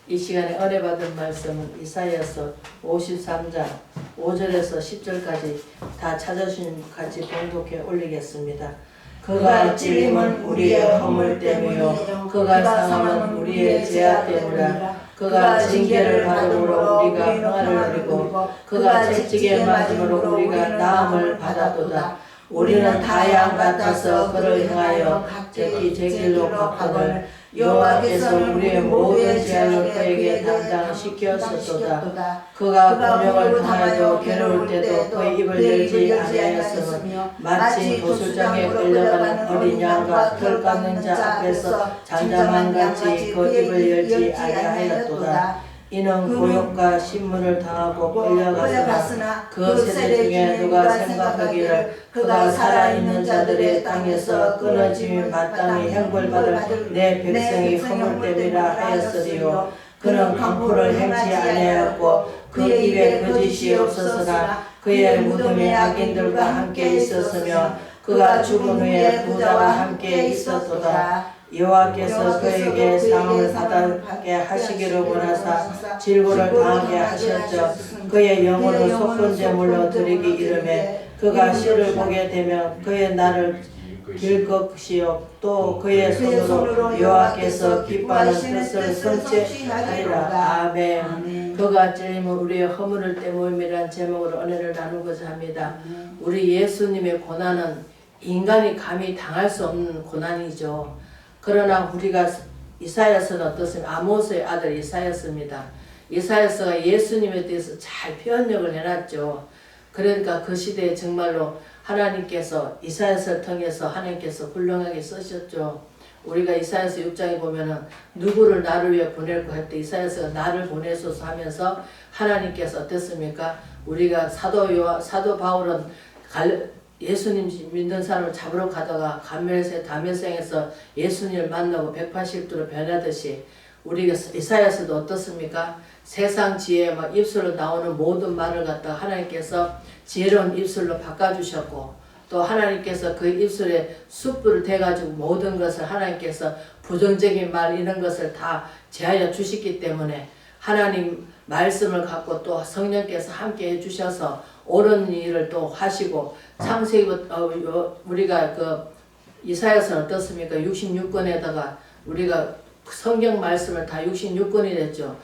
이 시간에 은혜 받은 말씀은 이사야서 53장 5절에서 10절까지 다 찾으신 같이 봉독해 올리겠습니다. 그가 찔림은 우리의 허물 때문이요 그가 상함은 우리의 죄악 때문이라. 그가 징계를 받음으로 우리가 평안을 누리고 그가 채찍에 맞음으로 우리가 나음을 받았도다. 우리는 다 양 같아서 그를 향하여 각기 제 길로 바꾸늘 여호와께서는 우리의 모든 죄악을 그에게 담당시켰었도다. 그가 곤욕을 당하여 괴로울 때도 그의 입을 열지 아니하였으며 마치 도술장에 끌려가는 어린 양과 털 깎는 자 앞에서 잠잠한 같이 그 입을 열지 아니하였도다. 이는 고욕과 신문을 당하고 끌려갔으나 그 세대 중에 누가 생각하기를 그가 살아있는 자들의 땅에서 끊어짐이 마땅히 형벌받을 내 백성이 허물 때문이라 하였으리요. 그는 강포를 행치 아니하였고 그 입에 거짓이 없었으나 그의 무덤에 악인들과 함께 있었으며 그가 죽은 후에 부자와 함께 있었도다. 여호와께서 그에게 상을 받게 하시기를 원하사 질고를 당하게 하셨죠. 그의 영혼을 속건제물로 드리기 이름에 그가 시를 보게 되면 그의 날을 길 것이요 또 그의 손으로 여호와께서 기뻐하는 뜻을 성취하리라. 아멘. 그가 찔림은 우리의 허물을 때문이라는 제목으로 은혜를 나누고자 합니다. 우리 예수님의 고난은 인간이 감히 당할 수 없는 고난이죠. 그러나 우리가 이사야서는 어떻습니까? 아모스의 아들 이사야서입니다. 이사야서가 예수님에 대해서 잘 표현력을 해놨죠. 그러니까 그 시대에 정말로 하나님께서 이사야서를 통해서 하나님께서 훌륭하게 쓰셨죠. 우리가 이사야서 6장에 보면은 누구를 나를 위해 보낼까 할 때 이사야서가 나를 보내소서 하면서 하나님께서 어땠습니까? 우리가 사도 바울은 예수님 믿는 사람을 잡으러 가다가 담메색에서 예수님을 만나고 180도로 변하듯이 우리가 이사야서도 어떻습니까? 세상 지혜에 막 입술로 나오는 모든 말을 갖다가 하나님께서 지혜로운 입술로 바꿔주셨고 또 하나님께서 그 입술에 숯불을 대가지고 모든 것을 하나님께서 부정적인 말 이런 것을 다 제하여 주시기 때문에 하나님 말씀을 갖고 또 성령께서 함께 해주셔서 옳은 일을 또 하시고 창세기부터 우리가 그 이사야서는 어떻습니까? 66권에다가 우리가 성경 말씀을 다 66권이 됐죠.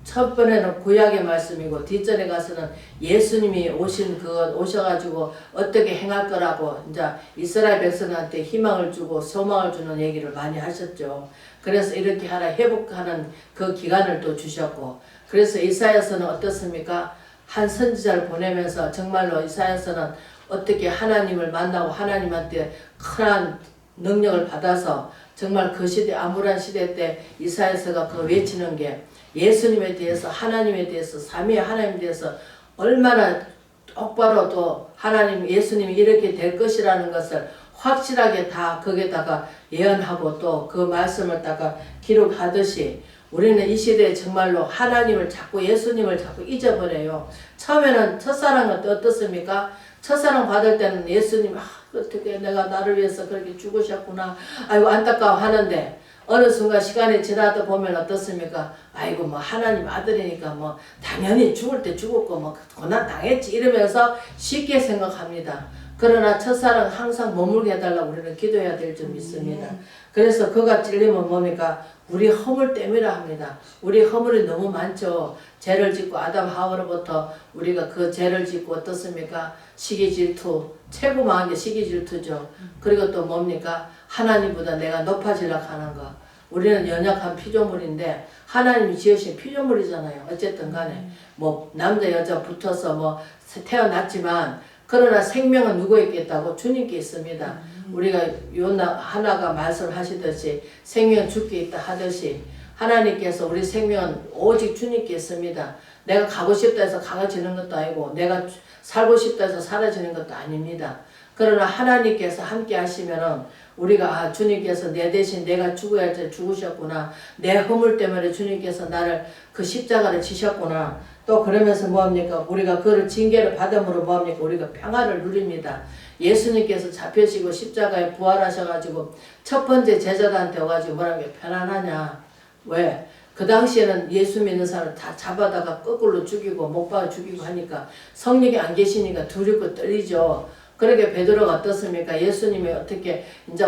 첫 번에는 구약의 말씀이고 뒷전에 가서는 예수님이 오셔가지고 어떻게 행할 거라고 이제 이스라엘 백성한테 희망을 주고 소망을 주는 얘기를 많이 하셨죠. 그래서 이렇게 하라 회복하는 그 기간을 또 주셨고 그래서 이사야서는 어떻습니까? 한 선지자를 보내면서 정말로 이사야서는 어떻게 하나님을 만나고 하나님한테 큰 능력을 받아서 정말 그 시대 암울한 시대 때 이사야서가 그 외치는 게 예수님에 대해서 하나님에 대해서 삼위 하나님에 대해서 얼마나 똑바로 또 하나님 예수님이 이렇게 될 것이라는 것을 확실하게 다 거기에다가 예언하고 또 그 말씀을 다가 기록하듯이 우리는 이 시대에 정말로 하나님을 자꾸 예수님을 자꾸 잊어버려요. 처음에는 첫사랑은 어떻습니까? 첫사랑 받을 때는 예수님 어떻게 내가 나를 위해서 그렇게 죽으셨구나 아이고 안타까워 하는데 어느 순간 시간이 지나다 보면 어떻습니까? 아이고 뭐 하나님 아들이니까 뭐 당연히 죽을 때 죽었고 뭐 고난 당했지 이러면서 쉽게 생각합니다. 그러나 첫사랑 항상 머물게 해달라고 우리는 기도해야 될 줄 믿습니다. 그래서 그가 찔리면 뭡니까? 우리 허물 때문이라 합니다. 우리 허물이 너무 많죠. 죄를 짓고 아담 하와로부터 우리가 그 죄를 짓고 어떻습니까? 시기 질투, 최고 망한 게 시기 질투죠. 그리고 또 뭡니까? 하나님보다 내가 높아지려고 하는 거. 우리는 연약한 피조물인데 하나님이 지으신 피조물이잖아요. 어쨌든 간에 뭐 남자 여자 붙어서 뭐 태어났지만 그러나 생명은 누구에게 있다고? 주님께 있습니다. 우리가 요나 하나가 말씀하시듯이 생명은 주께 있다 하듯이 하나님께서 우리 생명은 오직 주님께 있습니다. 내가 가고 싶다 해서 가지는 것도 아니고 내가 살고 싶다 해서 사라지는 것도 아닙니다. 그러나 하나님께서 함께 하시면은 우리가 주님께서 내 대신 내가 죽어야 할 때 죽으셨구나. 내 허물 때문에 주님께서 나를 그 십자가를 지셨구나. 또 그러면서 뭐합니까? 우리가 그를 징계를 받음으로 뭐합니까? 우리가 평화를 누립니다. 예수님께서 잡혀지고 십자가에 부활하셔가지고 첫 번째 제자들한테 와가지고 뭐라는 게 편안하냐? 왜? 그 당시에는 예수 믿는 사람을 다 잡아다가 거꾸로 죽이고 못 박아 죽이고 하니까 성령이 안 계시니까 두렵고 떨리죠. 그러게 베드로가 어떻습니까? 예수님이 어떻게 이제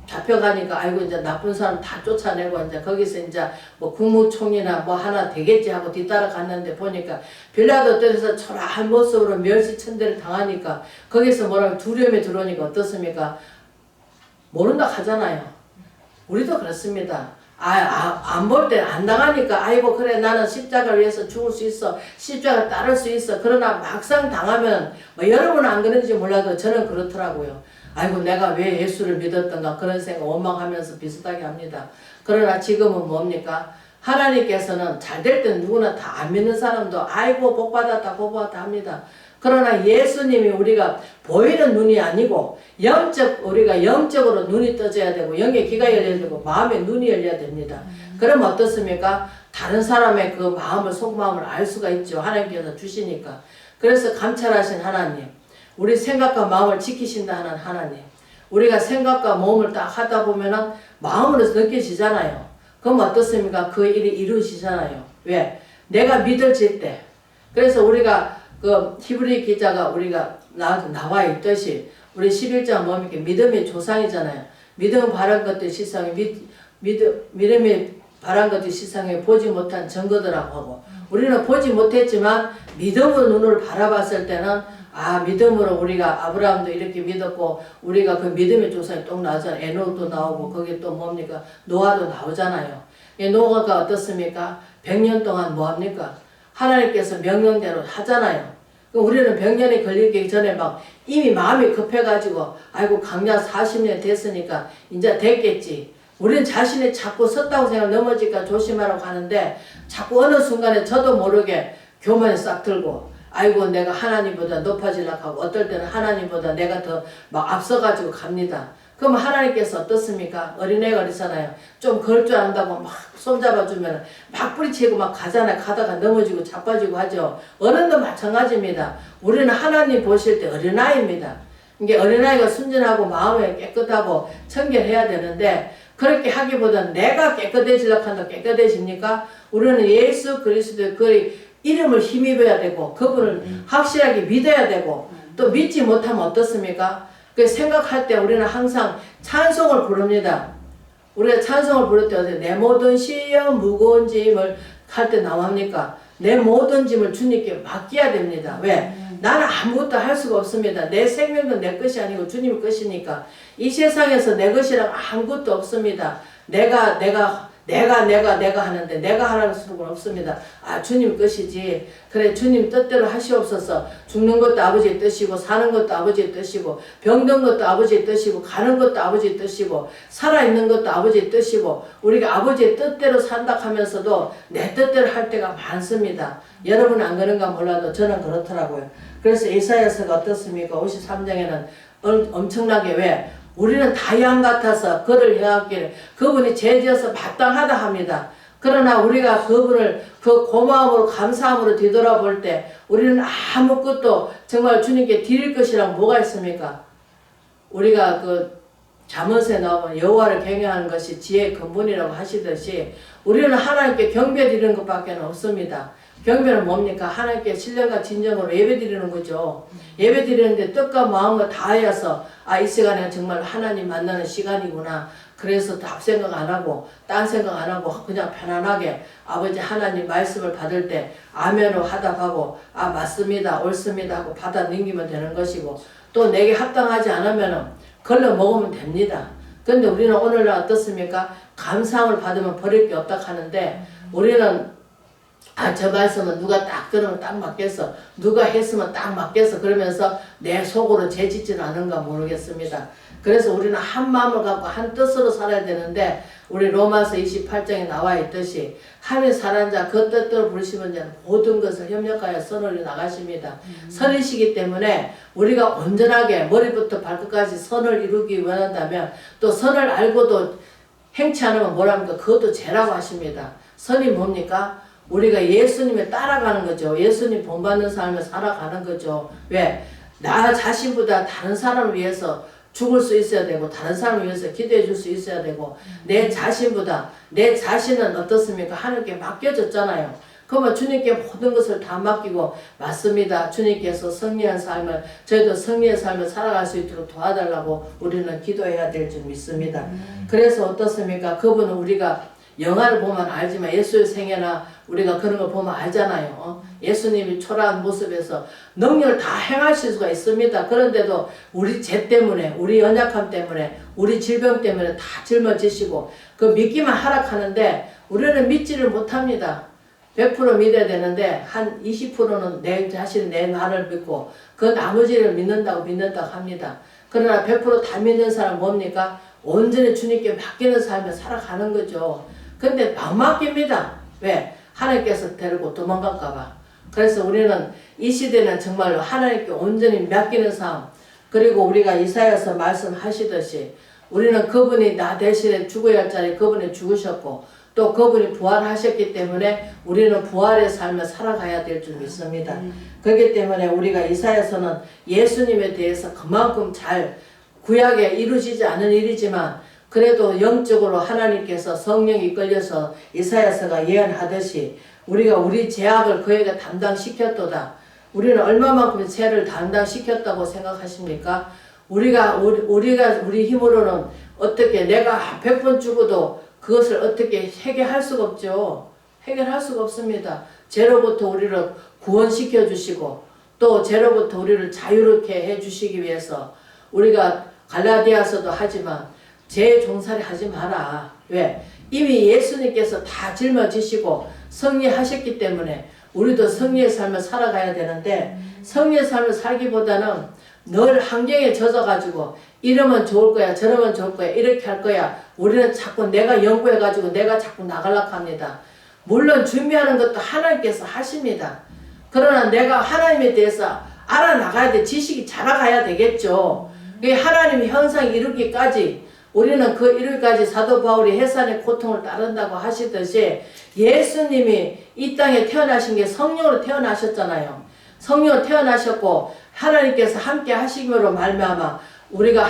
잡혀가니까 아이고 이제 나쁜 사람 다 쫓아내고 이제 거기서 이제 뭐 국무총리나 뭐 하나 되겠지 하고 뒤따라 갔는데 보니까 빌라도 뜰에서 초라한 모습으로 멸시천대를 당하니까 거기서 뭐라고 두려움이 들어오니까 어떻습니까? 모른다 하잖아요. 우리도 그렇습니다. 안 볼 때 안 당하니까 아이고 그래 나는 십자가를 위해서 죽을 수 있어. 십자가를 따를 수 있어. 그러나 막상 당하면 뭐 여러분은 안 그런지 몰라도 저는 그렇더라고요. 아이고 내가 왜 예수를 믿었던가 그런 생각 원망하면서 비슷하게 합니다. 그러나 지금은 뭡니까? 하나님께서는 잘 될 땐 누구나 다 안 믿는 사람도 아이고 복받았다 복받았다 합니다. 그러나 예수님이 우리가 보이는 눈이 아니고 우리가 영적으로 눈이 떠져야 되고 영의 귀가 열려야 되고 마음의 눈이 열려야 됩니다. 그럼 어떻습니까? 다른 사람의 그 마음을 속마음을 알 수가 있죠. 하나님께서 주시니까. 그래서 감찰하신 하나님, 우리 생각과 마음을 지키신다 하는 하나님, 우리가 생각과 몸을 딱 하다 보면은 마음으로 느껴지잖아요. 그럼 어떻습니까? 그 일이 이루어지잖아요. 왜? 내가 믿어질 때. 그래서 우리가 그 히브리 기자가 우리가 나와 있듯이 우리 11장 뭡니까? 믿음의 조상이잖아요. 믿음은 바란 것들 시상에 믿음이 바란 것들 시상에 보지 못한 증거들하고 하고 우리는 보지 못했지만 믿음으로 눈을 바라봤을 때는 믿음으로 우리가 아브라함도 이렇게 믿었고 우리가 그 믿음의 조상이 또 나오잖아요. 에녹도 나오고 거기 또 뭡니까? 노아도 나오잖아요. 노아가 어떻습니까? 100년 동안 뭐합니까? 하나님께서 명령대로 하잖아요. 우리는 100년이 걸리기 전에 막 이미 마음이 급해가지고 아이고 강약 40년 됐으니까 이제 됐겠지. 우리는 자신이 자꾸 섰다고 생각 넘어질까 조심하라고 하는데 자꾸 어느 순간에 저도 모르게 교만이 싹 들고 아이고 내가 하나님보다 높아지려고 하고 어떨 때는 하나님보다 내가 더 막 앞서가지고 갑니다. 그럼 하나님께서 어떻습니까? 어린애가 그러잖아요. 좀 걸 줄 안다고 막 손잡아주면 막 뿌리치고 막 가잖아요. 가다가 넘어지고 자빠지고 하죠. 어른도 마찬가지입니다. 우리는 하나님 보실 때 어린아이입니다. 이게 어린아이가 순진하고 마음이 깨끗하고 청결해야 되는데 그렇게 하기보다는 내가 깨끗해지려고 한다. 깨끗해집니까? 우리는 예수 그리스도의 그 이름을 힘입어야 되고 그분을 확실하게 믿어야 되고 또 믿지 못하면 어떻습니까? 그 생각할 때 우리는 항상 찬송을 부릅니다. 우리가 찬송을 부를 때 어때? 내 모든 시험 무거운 짐을 할 때 나옵니까? 내 모든 짐을 주님께 맡겨야 됩니다. 왜? 나는 아무것도 할 수가 없습니다. 내 생명도 내 것이 아니고 주님 것이니까 이 세상에서 내 것이란 아무것도 없습니다. 내가 하는데 내가 하라는 수는 없습니다. 주님 것이지. 그래 주님 뜻대로 하시옵소서. 죽는 것도 아버지의 뜻이고 사는 것도 아버지의 뜻이고 병든 것도 아버지의 뜻이고 가는 것도 아버지의 뜻이고 살아있는 것도 아버지의 뜻이고 우리가 아버지의 뜻대로 산다 하면서도 내 뜻대로 할 때가 많습니다. 여러분은 안 그런가 몰라도 저는 그렇더라고요. 그래서 이사야서가 어떻습니까? 53장에는 엄청나게 왜? 우리는 다양 같아서 그를 해왔기를 그분이 죄지어서 마땅하다 합니다. 그러나 우리가 그분을 그 고마움으로 감사함으로 뒤돌아볼 때 우리는 아무것도 정말 주님께 드릴 것이란 뭐가 있습니까? 우리가 그 잠언서에 나오면 여호와를 경외하는 것이 지혜의 근본이라고 하시듯이 우리는 하나님께 경배 드리는 것밖에 없습니다. 경배는 뭡니까? 하나님께 신령과 진정으로 예배 드리는 거죠. 예배 드리는데 뜻과 마음을 다하여서 이 시간에 정말 하나님 만나는 시간이구나. 그래서 답 생각 안 하고 딴 생각 안 하고 그냥 편안하게 아버지 하나님 말씀을 받을 때 아멘으로 하답하고 맞습니다 옳습니다 하고 받아 넘기면 되는 것이고 또 내게 합당하지 않으면 걸러 먹으면 됩니다. 근데 우리는 오늘날 어떻습니까? 감사함을 받으면 버릴 게 없다 하는데 우리는 저 말씀은 누가 딱 들으면 딱 맞겠어. 누가 했으면 딱 맞겠어. 그러면서 내 속으로 죄짓지는 않은가 모르겠습니다. 그래서 우리는 한 마음을 갖고 한 뜻으로 살아야 되는데 우리 로마서 28장에 나와 있듯이 하나님 사랑하는 자 그 뜻대로 부르시는 자는 모든 것을 협력하여 선을 나가십니다. 선이시기 때문에 우리가 온전하게 머리부터 발끝까지 선을 이루기 원한다면 또 선을 알고도 행치 않으면 뭐랍니까? 그것도 죄라고 하십니다. 선이 뭡니까? 우리가 예수님에 따라가는 거죠. 예수님 본받는 삶을 살아가는 거죠. 왜? 나 자신보다 다른 사람을 위해서 죽을 수 있어야 되고 다른 사람을 위해서 기도해 줄 수 있어야 되고 내 자신보다 내 자신은 어떻습니까? 하나님께 맡겨졌잖아요. 그러면 주님께 모든 것을 다 맡기고 맞습니다. 주님께서 승리한 삶을 저희도 승리의 삶을 살아갈 수 있도록 도와달라고 우리는 기도해야 될 줄 믿습니다. 그래서 어떻습니까? 그분은 우리가 영화를 보면 알지만 예수의 생애나 우리가 그런 걸 보면 알잖아요. 예수님이 초라한 모습에서 능력을 다 행하실 수가 있습니다. 그런데도 우리 죄 때문에 우리 연약함 때문에 우리 질병 때문에 다 짊어지시고 그 믿기만 하락하는데 우리는 믿지를 못합니다. 100% 믿어야 되는데 한 20%는 내 자신 내 말을 믿고 그 나머지를 믿는다고 합니다. 그러나 100% 다 믿는 사람은 뭡니까? 온전히 주님께 맡기는 삶을 살아가는 거죠. 근데 막 맡깁니다. 왜? 하나님께서 데리고 도망갈까봐. 그래서 우리는 이 시대는 정말로 하나님께 온전히 맡기는 삶, 그리고 우리가 이사야서 말씀하시듯이 우리는 그분이 나 대신에 죽어야 할 자리 그분이 죽으셨고 또 그분이 부활하셨기 때문에 우리는 부활의 삶을 살아가야 될 줄 믿습니다. 그렇기 때문에 우리가 이사야서는 예수님에 대해서 그만큼 잘 구약에 이루어지지 않은 일이지만 그래도 영적으로 하나님께서 성령이 이끌려서 이사야서가 예언하듯이 우리가 우리 죄악을 그에게 담당시켰도다. 우리는 얼마만큼 죄를 담당시켰다고 생각하십니까? 우리가 우리 힘으로는 어떻게 내가 100번 죽어도 그것을 어떻게 해결할 수가 없죠. 해결할 수가 없습니다. 죄로부터 우리를 구원시켜 주시고 또 죄로부터 우리를 자유롭게 해 주시기 위해서 우리가 갈라디아서도 하지만 죄 종살이 하지 마라. 왜? 이미 예수님께서 다 짊어지시고 승리하셨기 때문에 우리도 승리의 삶을 살아가야 되는데 승리의 삶을 살기보다는 늘 환경에 젖어가지고 이러면 좋을 거야 저러면 좋을 거야 이렇게 할 거야 우리는 자꾸 내가 연구해가지고 내가 자꾸 나가려고 합니다. 물론 준비하는 것도 하나님께서 하십니다. 그러나 내가 하나님에 대해서 알아나가야 돼. 지식이 자라가야 되겠죠. 하나님이 형상 이루기까지 우리는 그 이루기까지 사도 바울이 해산의 고통을 따른다고 하시듯이 예수님이 이 땅에 태어나신 게 성령으로 태어나셨잖아요. 성령으로 태어나셨고 하나님께서 함께 하심으로 말미암아 우리가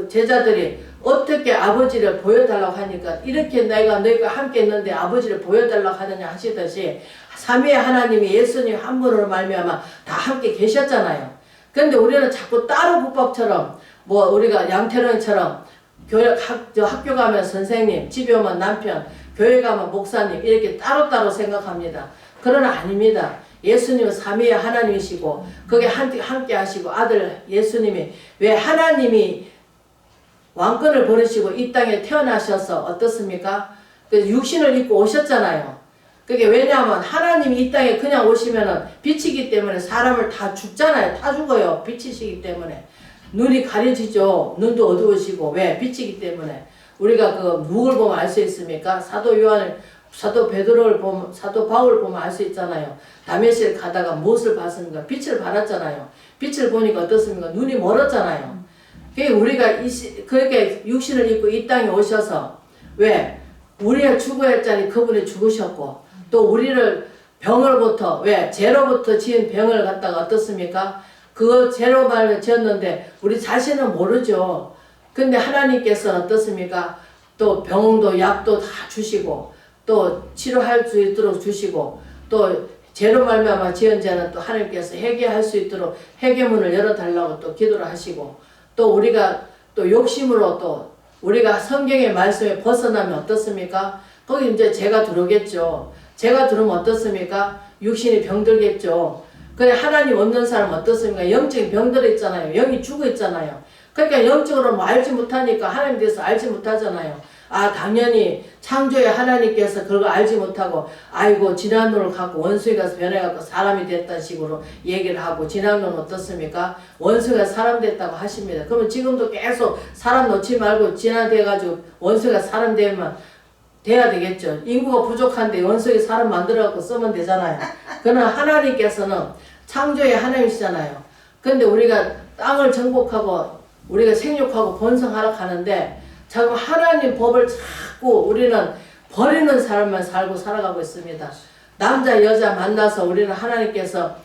제자들이 어떻게 아버지를 보여달라고 하니까 이렇게 너희가 함께 있는데 아버지를 보여달라고 하느냐 하시듯이 삼위의 하나님이 예수님 한 분으로 말미암아 다 함께 계셨잖아요. 그런데 우리는 자꾸 따로 국밥처럼 우리가 양태령처럼 학교 가면 선생님, 집에 오면 남편, 교회 가면 목사님 이렇게 따로따로 생각합니다. 그러나 아닙니다. 예수님은 삼위의 하나님이시고 거기에 함께 하시고 아들 예수님이 왜 하나님이 왕권을 버리시고 이 땅에 태어나셔서 어떻습니까? 육신을 입고 오셨잖아요. 그게 왜냐하면 하나님이 이 땅에 그냥 오시면은 빛이기 때문에 사람을 다 죽잖아요. 다 죽어요. 빛이시기 때문에. 눈이 가려지죠. 눈도 어두우시고. 왜? 빛이기 때문에. 우리가 누굴 보면 알 수 있습니까? 사도 베드로를 보면, 사도 바울을 보면 알 수 있잖아요. 다메섹 가다가 무엇을 봤습니까? 빛을 발했잖아요. 빛을 보니까 어떻습니까? 눈이 멀었잖아요. 우리가 그렇게 육신을 입고 이 땅에 오셔서 왜? 우리가 죽어야 할 자리 그분이 죽으셨고 또 우리를 병으로부터 왜? 죄로부터 지은 병을 갖다가 어떻습니까? 그 죄로 말을 지었는데 우리 자신은 모르죠. 근데 하나님께서는 어떻습니까? 또 병도 약도 다 주시고 또 치료할 수 있도록 주시고 또 죄로 말미암아 지은 죄는 또 하나님께서 회개할 수 있도록 회개문을 열어달라고 또 기도를 하시고 또 우리가 또 욕심으로 또 우리가 성경의 말씀에 벗어나면 어떻습니까? 거기 이제 죄가 들어오겠죠. 죄가 들어오면 어떻습니까? 육신이 병들겠죠. 그래 하나님 없는 사람은 어떻습니까? 영적인 병들어 있잖아요. 영이 죽어 있잖아요. 그러니까 영적으로 알지 못하니까 하나님에 대해서 알지 못하잖아요. 당연히 창조의 하나님께서 그걸 알지 못하고 아이고 지난노를 갖고 원수에 가서 변해갖고 사람이 됐다는 식으로 얘기를 하고 지난노는 어떻습니까? 원수가 사람 됐다고 하십니다. 그러면 지금도 계속 사람 놓지 말고 진화돼가지고 원수가 사람 되면 돼야 되겠죠. 인구가 부족한데 원수에 사람 만들어갖고 쓰면 되잖아요. 그러나 하나님께서는 창조의 하나님이시잖아요. 근데 우리가 땅을 정복하고 우리가 생육하고 번성하라 하는데 자꾸 하나님 법을 자꾸 우리는 버리는 사람만 살고 살아가고 있습니다. 남자 여자 만나서 우리는 하나님께서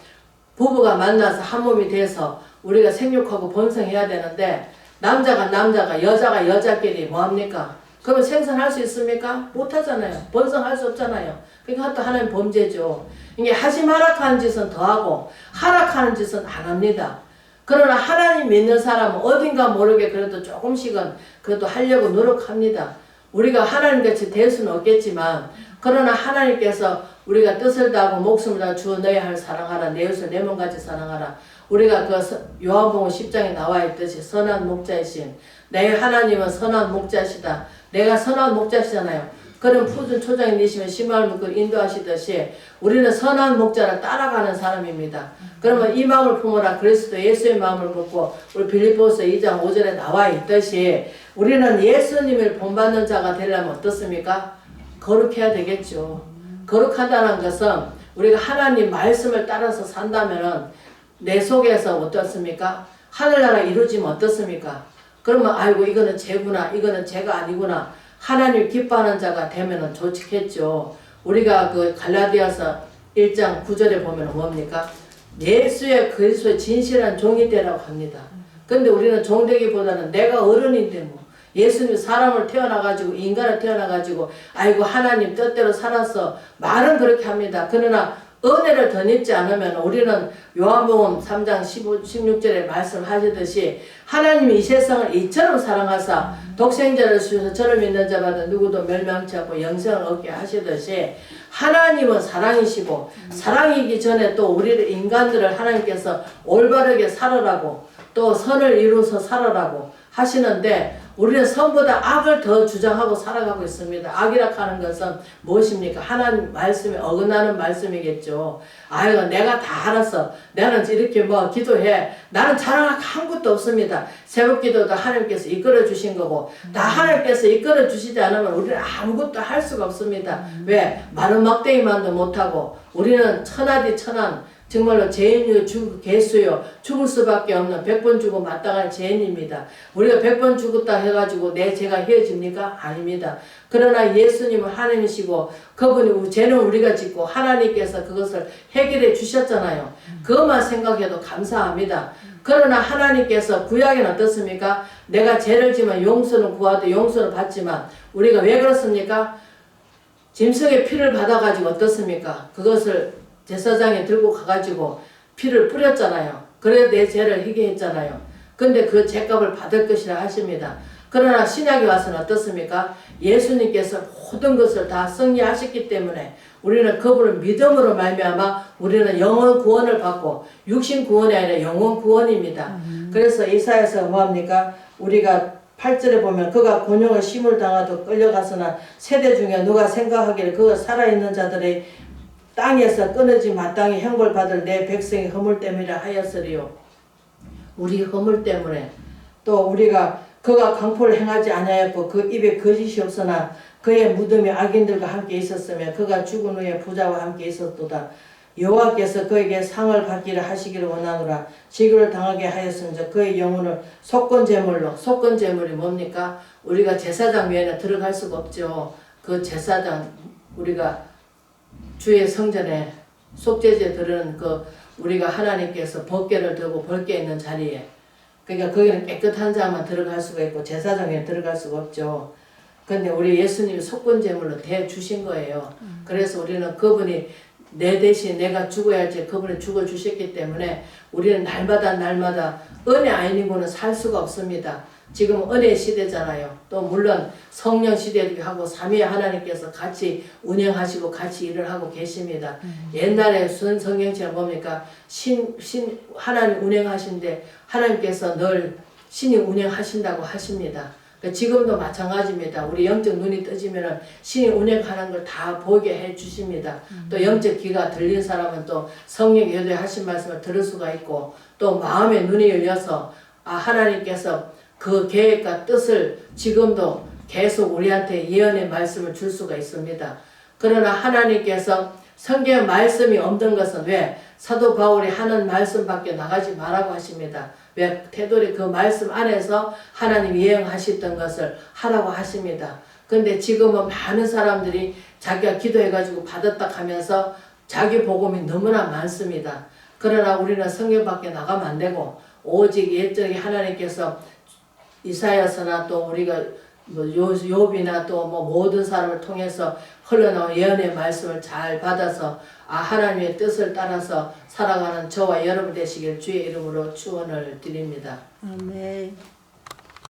부부가 만나서 한 몸이 돼서 우리가 생육하고 번성해야 되는데 남자가 여자가 여자끼리 뭐합니까? 그러면 생산할 수 있습니까? 못하잖아요. 번성할 수 없잖아요. 그러니까 또 하나님 범죄죠. 이게 하지 말라하는 짓은 더하고 하락하는 짓은 안 합니다. 그러나 하나님 믿는 사람은 어딘가 모르게 그래도 조금씩은 그래도 하려고 노력합니다. 우리가 하나님같이 될 수는 없겠지만 그러나 하나님께서 우리가 뜻을 다하고 목숨을 다하고 주 너의 할 사랑하라 내 이웃을 내 몸같이 사랑하라. 우리가 그 요한복음 10장에 나와 있듯이 선한 목자이신 내 하나님은 선한 목자시다. 내가 선한 목자시잖아요. 그런 푸른 초장에 내시면 심화를 묶고 인도하시듯이 우리는 선한 목자를 따라가는 사람입니다. 그러면 이 마음을 품어라 그리스도 예수의 마음을 품고 우리 빌립보서 2장 5절에 나와 있듯이 우리는 예수님을 본받는 자가 되려면 어떻습니까? 거룩해야 되겠죠. 거룩하다는 것은 우리가 하나님 말씀을 따라서 산다면 내 속에서 어떻습니까? 하늘나라 이루어지면 어떻습니까? 그러면 아이고 이거는 쟤구나 이거는 쟤가 아니구나 하나님 기뻐하는 자가 되면 좋겠죠. 우리가 그 갈라디아서 1장 9절에 보면 뭡니까? 예수의 그리스도의 진실한 종이 되라고 합니다. 근데 우리는 종되기보다는 내가 어른인데 뭐 예수님 사람을 태어나가지고 인간을 태어나가지고 아이고 하나님 뜻대로 살아서 말은 그렇게 합니다. 그러나 은혜를 덧입지 않으면 우리는 요한복음 3장 16절에 말씀하시듯이 하나님이 이 세상을 이처럼 사랑하사 독생자를 주셔서 저를 믿는 자마다 누구도 멸망치 않고 영생을 얻게 하시듯이 하나님은 사랑이시고 사랑이기 전에 또 우리를 인간들을 하나님께서 올바르게 살아라고 또 선을 이루어서 살아라고 하시는데 우리는 선보다 악을 더 주장하고 살아가고 있습니다. 악이라 하는 것은 무엇입니까? 하나님 말씀에 어긋나는 말씀이겠죠. 아이고 내가 다 알았어. 나는 이렇게 뭐 기도해. 나는 자랑할 아무것도 없습니다. 새벽 기도도 하나님께서 이끌어 주신 거고 다 하나님께서 이끌어 주시지 않으면 우리는 아무것도 할 수가 없습니다. 왜? 마른 막대기만도 못하고 우리는 천하디 천한 정말로 죄인이요 개수요 죽을 수밖에 없는 100번 죽고 마땅한 죄인입니다. 우리가 100번 죽었다 해가지고 내 죄가 헤어집니까? 아닙니다. 그러나 예수님은 하나님이시고 그분이 죄는 우리가 짓고 하나님께서 그것을 해결해 주셨잖아요. 그것만 생각해도 감사합니다. 그러나 하나님께서 구약에는 어떻습니까? 내가 죄를 지면 용서는 구하도 용서는 받지만 우리가 왜 그렇습니까? 짐승의 피를 받아가지고 어떻습니까? 그것을 제사장에 들고 가가지고 피를 뿌렸잖아요. 그래야 내 죄를 해결했잖아요. 근데 그 죄값을 받을 것이라 하십니다. 그러나 신약에 와서는 어떻습니까? 예수님께서 모든 것을 다 승리하셨기 때문에 우리는 그분을 믿음으로 말미암아 우리는 영원 구원을 받고 육신 구원이 아니라 영원 구원입니다. 그래서 이사야서 뭐합니까? 우리가 8절에 보면 그가 곤욕을 심을 당하도 끌려갔으나 세대 중에 누가 생각하기를 그가 살아있는 자들의 땅에서 끊어지 마땅히 형벌 받을 내 백성의 허물 때문이라 하였으리요. 우리 허물 때문에 또 우리가 그가 강포를 행하지 아니하였고 그 입에 거짓이 없으나 그의 무덤이 악인들과 함께 있었으며 그가 죽은 후에 부자와 함께 있었도다. 여호와께서 그에게 상을 받기를 하시기를 원하노라. 지구를 당하게 하였은즉 그의 영혼을 속건제물로 속건제물이 뭡니까? 우리가 제사장 외에는 들어갈 수가 없죠. 그 제사장 우리가 주의 성전에 속죄제 드리는 그 우리가 하나님께서 법궤를 들고 벌궤 있는 자리에 그러니까 거기는 깨끗한 자만 들어갈 수가 있고 제사장에 들어갈 수가 없죠. 근데 우리 예수님이 속건제물로 대주신 거예요. 그래서 우리는 그분이 내 대신 내가 죽어야 할지 그분이 죽어주셨기 때문에 우리는 날마다 은혜 아니고는 살 수가 없습니다. 지금 은혜 시대잖아요. 또 물론 성령 시대이기도 하고 삼위의 하나님께서 같이 운영하시고 같이 일을 하고 계십니다. 옛날에 성경책을 뭡니까? 하나님 운영하신데 하나님께서 늘 신이 운영하신다고 하십니다. 그러니까 지금도 마찬가지입니다. 우리 영적 눈이 떠지면은 신이 운영하는 걸 다 보게 해 주십니다. 또 영적 귀가 들린 사람은 또 성령이 요대하신 말씀을 들을 수가 있고 또 마음의 눈이 열려서 하나님께서 그 계획과 뜻을 지금도 계속 우리한테 예언의 말씀을 줄 수가 있습니다. 그러나 하나님께서 성경의 말씀이 없는 것은 왜? 사도 바울이 하는 말씀밖에 나가지 말라고 하십니다. 왜? 테돌이 그 말씀 안에서 하나님 예언하셨던 것을 하라고 하십니다. 근데 지금은 많은 사람들이 자기가 기도해가지고 받았다 하면서 자기 복음이 너무나 많습니다. 그러나 우리는 성경 밖에 나가면 안 되고 오직 옛적에 하나님께서 이사야서나 또 우리가 뭐 욥이나 또 뭐 모든 사람을 통해서 흘러나온 예언의 말씀을 잘 받아서 하나님의 뜻을 따라서 살아가는 저와 여러분 되시길 주의 이름으로 축원을 드립니다. 아멘.